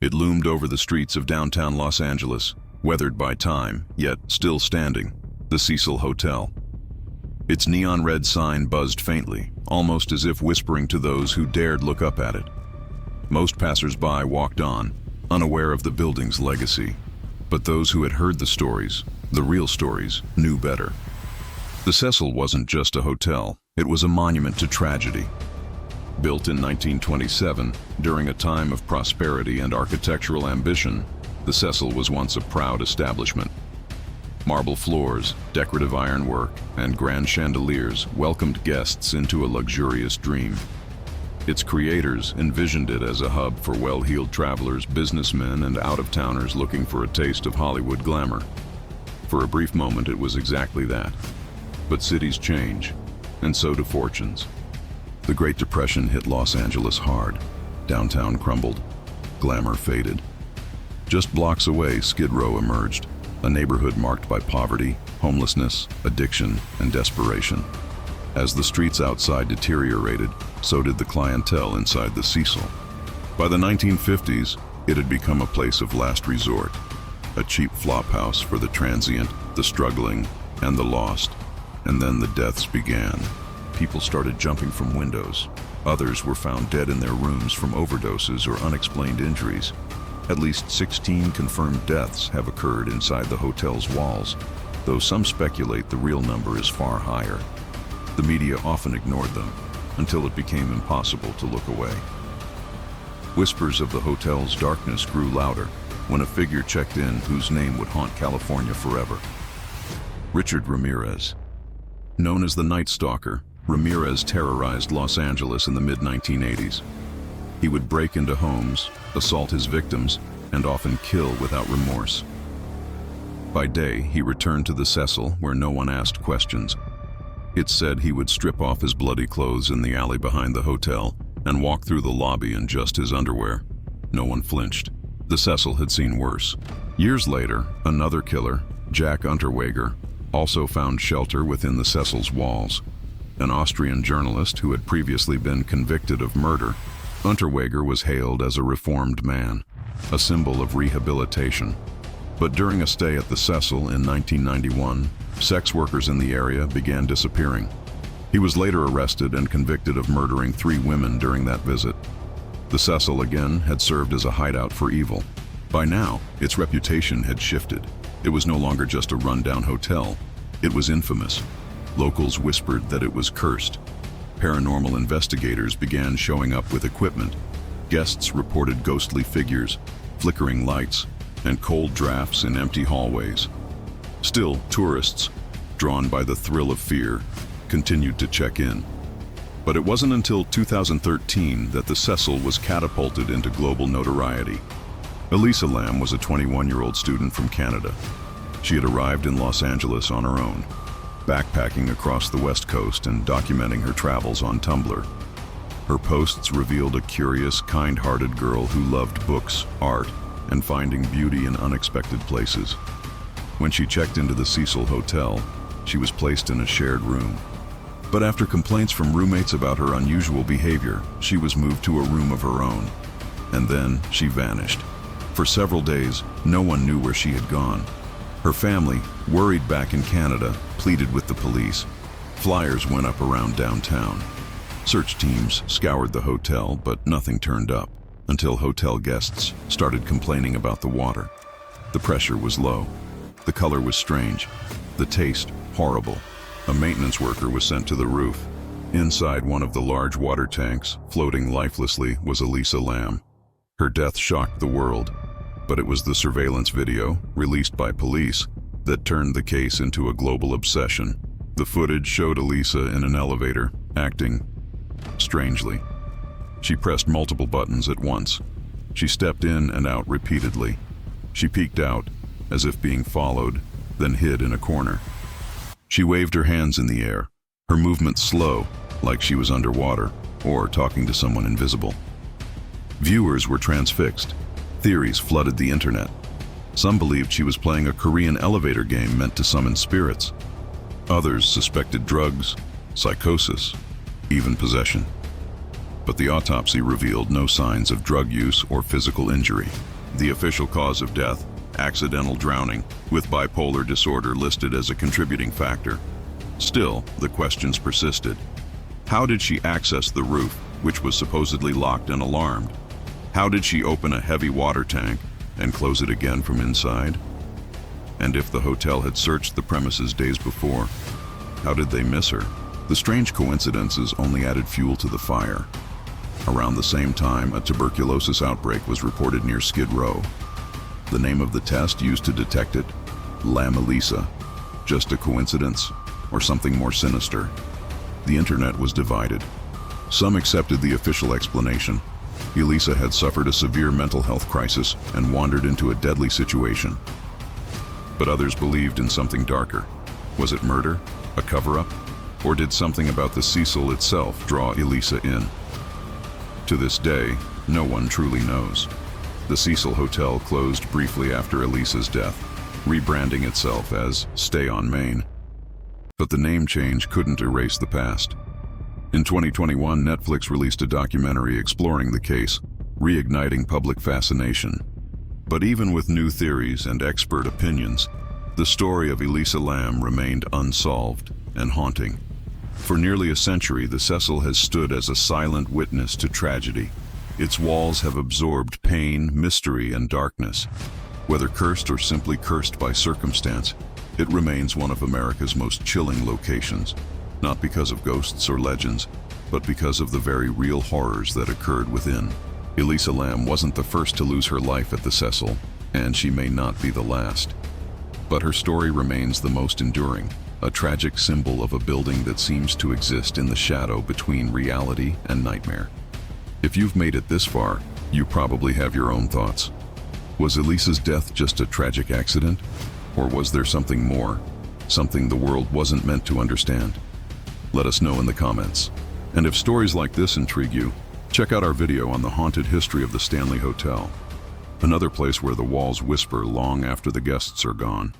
It loomed over the streets of downtown Los Angeles, weathered by time, yet still standing, the Cecil Hotel. Its neon red sign buzzed faintly, almost as if whispering to those who dared look up at it. Most passers-by walked on, unaware of the building's legacy. But those who had heard the stories, the real stories, knew better. The Cecil wasn't just a hotel, it was a monument to tragedy. Built in 1927, during a time of prosperity and architectural ambition, the Cecil was once a proud establishment. Marble floors, decorative ironwork, and grand chandeliers welcomed guests into a luxurious dream. Its creators envisioned it as a hub for well-heeled travelers, businessmen, and out-of-towners looking for a taste of Hollywood glamour. For a brief moment, it was exactly that. But cities change, and so do fortunes. The Great Depression hit Los Angeles hard. Downtown crumbled. Glamour faded. Just blocks away, Skid Row emerged, a neighborhood marked by poverty, homelessness, addiction, and desperation. As the streets outside deteriorated, so did the clientele inside the Cecil. By the 1950s, it had become a place of last resort, a cheap flophouse for the transient, the struggling, and the lost. And then the deaths began. People started jumping from windows. Others were found dead in their rooms from overdoses or unexplained injuries. At least 16 confirmed deaths have occurred inside the hotel's walls, though some speculate the real number is far higher. The media often ignored them, until it became impossible to look away. Whispers of the hotel's darkness grew louder when a figure checked in whose name would haunt California forever. Richard Ramirez. Known as the Night Stalker, Ramirez terrorized Los Angeles in the mid-1980s. He would break into homes, assault his victims, and often kill without remorse. By day, he returned to the Cecil where no one asked questions. It's said he would strip off his bloody clothes in the alley behind the hotel and walk through the lobby in just his underwear. No one flinched. The Cecil had seen worse. Years later, another killer, Jack Unterweger, also found shelter within the Cecil's walls. An Austrian journalist who had previously been convicted of murder, Unterweger was hailed as a reformed man, a symbol of rehabilitation. But during a stay at the Cecil in 1991, sex workers in the area began disappearing. He was later arrested and convicted of murdering 3 women during that visit. The Cecil again had served as a hideout for evil. By now, its reputation had shifted. It was no longer just a rundown hotel. It was infamous. Locals whispered that it was cursed. Paranormal investigators began showing up with equipment. Guests reported ghostly figures, flickering lights, and cold drafts in empty hallways. Still, tourists, drawn by the thrill of fear, continued to check in. But it wasn't until 2013 that the Cecil was catapulted into global notoriety. Elisa Lam was a 21-year-old student from Canada. She had arrived in Los Angeles on her own, backpacking across the West Coast and documenting her travels on Tumblr. Her posts revealed a curious, kind-hearted girl who loved books, art, and finding beauty in unexpected places. When she checked into the Cecil Hotel, she was placed in a shared room. But after complaints from roommates about her unusual behavior, she was moved to a room of her own. And then she vanished. For several days, no one knew where she had gone. Her family, worried back in Canada, pleaded with the police. Flyers went up around downtown. Search teams scoured the hotel, but nothing turned up, until hotel guests started complaining about the water. The pressure was low. The color was strange. The taste horrible. A maintenance worker was sent to the roof. Inside one of the large water tanks, floating lifelessly, was Elisa Lam. Her death shocked the world, but it was the surveillance video, released by police, that turned the case into a global obsession. The footage showed Elisa in an elevator, acting strangely. She pressed multiple buttons at once. She stepped in and out repeatedly. She peeked out, as if being followed, then hid in a corner. She waved her hands in the air, her movements slow, like she was underwater, or talking to someone invisible. Viewers were transfixed. Theories flooded the internet. Some believed she was playing a Korean elevator game meant to summon spirits. Others suspected drugs, psychosis, even possession. But the autopsy revealed no signs of drug use or physical injury. The official cause of death, accidental drowning, with bipolar disorder listed as a contributing factor. Still, the questions persisted. How did she access the roof, which was supposedly locked and alarmed? How did she open a heavy water tank and close it again from inside? And if the hotel had searched the premises days before, how did they miss her? The strange coincidences only added fuel to the fire. Around the same time, a tuberculosis outbreak was reported near Skid Row. The name of the test used to detect it? Lam Elisa. Just a coincidence, or something more sinister? The internet was divided. Some accepted the official explanation. Elisa had suffered a severe mental health crisis and wandered into a deadly situation. But others believed in something darker. Was it murder? A cover-up? Or did something about the Cecil itself draw Elisa in? To this day, no one truly knows. The Cecil Hotel closed briefly after Elisa's death, rebranding itself as Stay on Main. But the name change couldn't erase the past. In 2021, Netflix released a documentary exploring the case, reigniting public fascination. But even with new theories and expert opinions, the story of Elisa Lam remained unsolved and haunting. For nearly a century, the Cecil has stood as a silent witness to tragedy. Its walls have absorbed pain, mystery, and darkness. Whether cursed or simply cursed by circumstance, it remains one of America's most chilling locations, not because of ghosts or legends, but because of the very real horrors that occurred within. Elisa Lam wasn't the first to lose her life at the Cecil, and she may not be the last. But her story remains the most enduring, a tragic symbol of a building that seems to exist in the shadow between reality and nightmare. If you've made it this far, you probably have your own thoughts. Was Elisa's death just a tragic accident? Or was there something more? Something the world wasn't meant to understand? Let us know in the comments. And if stories like this intrigue you, check out our video on the haunted history of the Stanley Hotel, another place where the walls whisper long after the guests are gone.